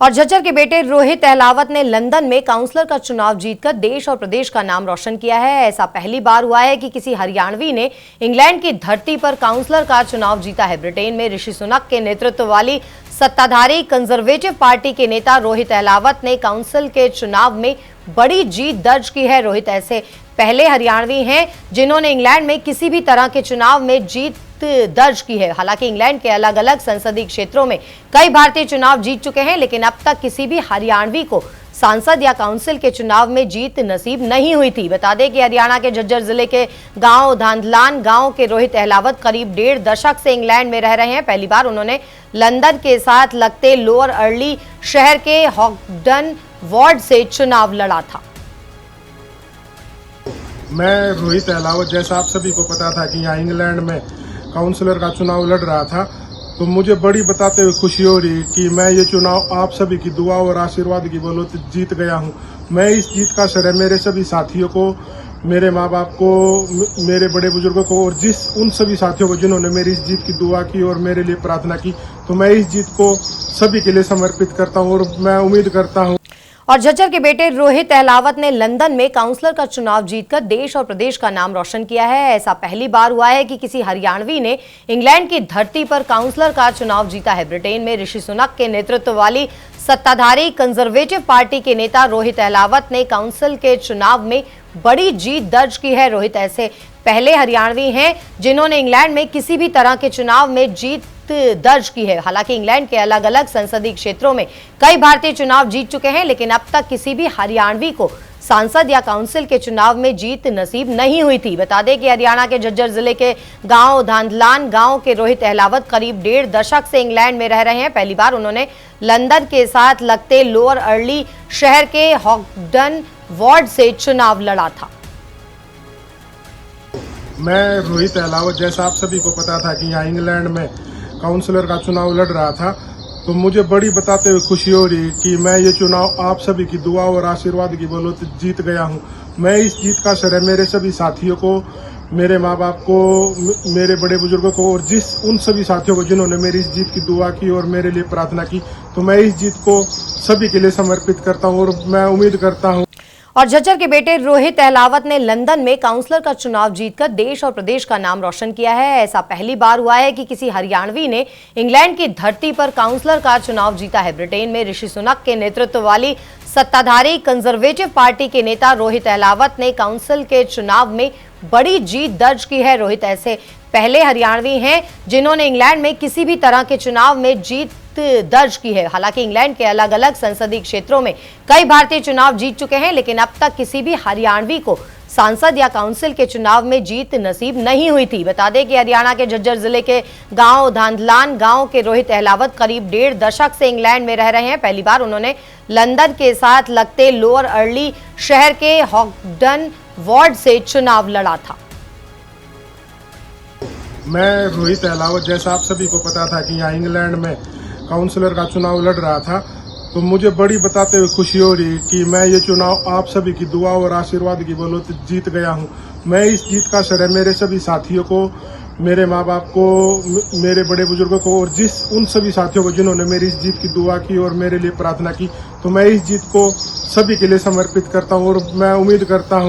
और झज्जर के बेटे रोहित अहलावत ने लंदन में काउंसलर का चुनाव जीतकर देश और प्रदेश का नाम रोशन किया है। ऐसा पहली बार हुआ है कि किसी हरियाणवी ने इंग्लैंड की धरती पर काउंसलर का चुनाव जीता है। ब्रिटेन में ऋषि सुनक के नेतृत्व वाली सत्ताधारी कंजर्वेटिव पार्टी के नेता रोहित अहलावत ने काउंसिल के चुनाव में बड़ी जीत दर्ज की है। रोहित ऐसे पहले हरियाणवी हैं जिन्होंने इंग्लैंड में किसी भी तरह के चुनाव में जीत दर्ज की है। हालांकि इंग्लैंड के अलग अलग संसदीय क्षेत्रों में कई भारतीय चुनाव जीत चुके हैं, लेकिन अब तक किसी भी हरियाणवी को सांसद या काउंसिल के चुनाव में जीत नसीब नहीं हुई थी। बता दें कि हरियाणा के झज्जर जिले के गांव धांधलान गांव के रोहित अहलावत करीब 1.5 दशक से इंग्लैंड में रह रहे हैं। पहली बार उन्होंने लंदन के साथ लगते लोअर अर्ली शहर के हॉगडन वार्ड से चुनाव लड़ा था। मैं रोहित अहलावत, जैसा आप सभी को पता था कि यहाँ इंग्लैंड में काउंसलर का चुनाव लड़ रहा था, तो मुझे बड़ी बताते हुए खुशी हो रही कि मैं ये चुनाव आप सभी की दुआ और आशीर्वाद की बदौलत जीत गया हूँ। मैं इस जीत का श्रेय मेरे सभी साथियों को, मेरे माँ बाप को, मेरे बड़े बुजुर्गों को और उन सभी साथियों को जिन्होंने मेरी इस जीत की दुआ की और मेरे लिए प्रार्थना की, तो मैं इस जीत को सभी के लिए समर्पित करता हूँ। और मैं उम्मीद करता हूँ। और झज्जर के बेटे रोहित अहलावत ने लंदन में काउंसलर का चुनाव जीतकर देश और प्रदेश का नाम रोशन किया है। ऐसा पहली बार हुआ है कि किसी हरियाणवी ने इंग्लैंड की धरती पर काउंसलर का चुनाव जीता है। ब्रिटेन में ऋषि सुनक के नेतृत्व वाली सत्ताधारी कंजर्वेटिव पार्टी के नेता रोहित अहलावत ने काउंसिल के चुनाव में बड़ी जीत दर्ज की है। रोहित ऐसे पहले हरियाणवी हैं जिन्होंने इंग्लैंड में किसी भी तरह के चुनाव में जीत दर्ज की है। हालांकि इंग्लैंड के अलग अलग संसदीय क्षेत्रों में कई भारतीय चुनाव जीत चुके हैं, लेकिन अब तक किसी भी हरियाणवी को सांसद या काउंसिल के चुनाव में जीत नसीब नहीं हुई थी। बता दें कि हरियाणा के झज्जर जिले के गांव धांधलान गांव के रोहित अहलावत करीब 1.5 दशक से इंग्लैंड में रह रहे हैं। पहली बार उन्होंने लंदन के साथ लगते लोअर अर्ली शहर के हॉगडन वार्ड से चुनाव लड़ा था। मैं रोहित अहलावत, जैसा आप सभी को पता था कि यहाँ इंग्लैंड में काउंसलर का चुनाव लड़ रहा था, तो मुझे बड़ी बताते हुए खुशी हो रही कि मैं ये चुनाव आप सभी की दुआ और आशीर्वाद की बदौलत जीत गया हूँ। मैं इस जीत का श्रेय मेरे सभी साथियों को, मेरे माँ बाप को, मेरे बड़े बुजुर्गों को और उन सभी साथियों को जिन्होंने मेरी इस जीत की दुआ की और मेरे लिए प्रार्थना की, तो मैं इस जीत को सभी के लिए समर्पित करता हूँ। और मैं उम्मीद करता हूँ। और झज्जर के बेटे रोहित अहलावत ने लंदन में काउंसलर का चुनाव जीतकर देश और प्रदेश का नाम रोशन किया है। ऐसा पहली बार हुआ है कि किसी हरियाणवी ने इंग्लैंड की धरती पर काउंसलर का चुनाव जीता है। ब्रिटेन में ऋषि सुनक के नेतृत्व वाली सत्ताधारी कंजर्वेटिव पार्टी के नेता रोहित अहलावत ने काउंसिल के चुनाव में बड़ी जीत दर्ज की है। रोहित ऐसे पहले हरियाणवी हैं जिन्होंने इंग्लैंड में किसी भी तरह के चुनाव में जीत दर्ज की है। हालांकि इंग्लैंड के अलग अलग संसदीय क्षेत्रों में कई भारतीय चुनाव जीत चुके हैं, लेकिन अब तक किसी भी हरियाणवी को सांसद या काउंसिल के चुनाव में जीत नसीब नहीं हुई थी। बता दें कि हरियाणा के झज्जर जिले के गांव धांधलान गांव के रोहित अहलावत करीब 1.5 दशक से इंग्लैंड में रह रहे हैं। पहली बार उन्होंने लंदन के साथ लगते लोअर अर्ली शहर के हॉगडन वार्ड से चुनाव लड़ा था। मैं रोहित अहलावत, जैसा आप सभी को पता था कि यहाँ इंग्लैंड में काउंसलर का चुनाव लड़ रहा था, तो मुझे बड़ी बताते हुए खुशी हो रही कि मैं ये चुनाव आप सभी की दुआ और आशीर्वाद की बदौलत जीत गया हूँ। मैं इस जीत का श्रेय मेरे सभी साथियों को, मेरे माँ बाप को, मेरे बड़े बुजुर्गों को और उन सभी साथियों को जिन्होंने मेरी इस जीत की दुआ की और मेरे लिए प्रार्थना की, तो मैं इस जीत को सभी के लिए समर्पित करता हूँ। और मैं उम्मीद करता हूँ।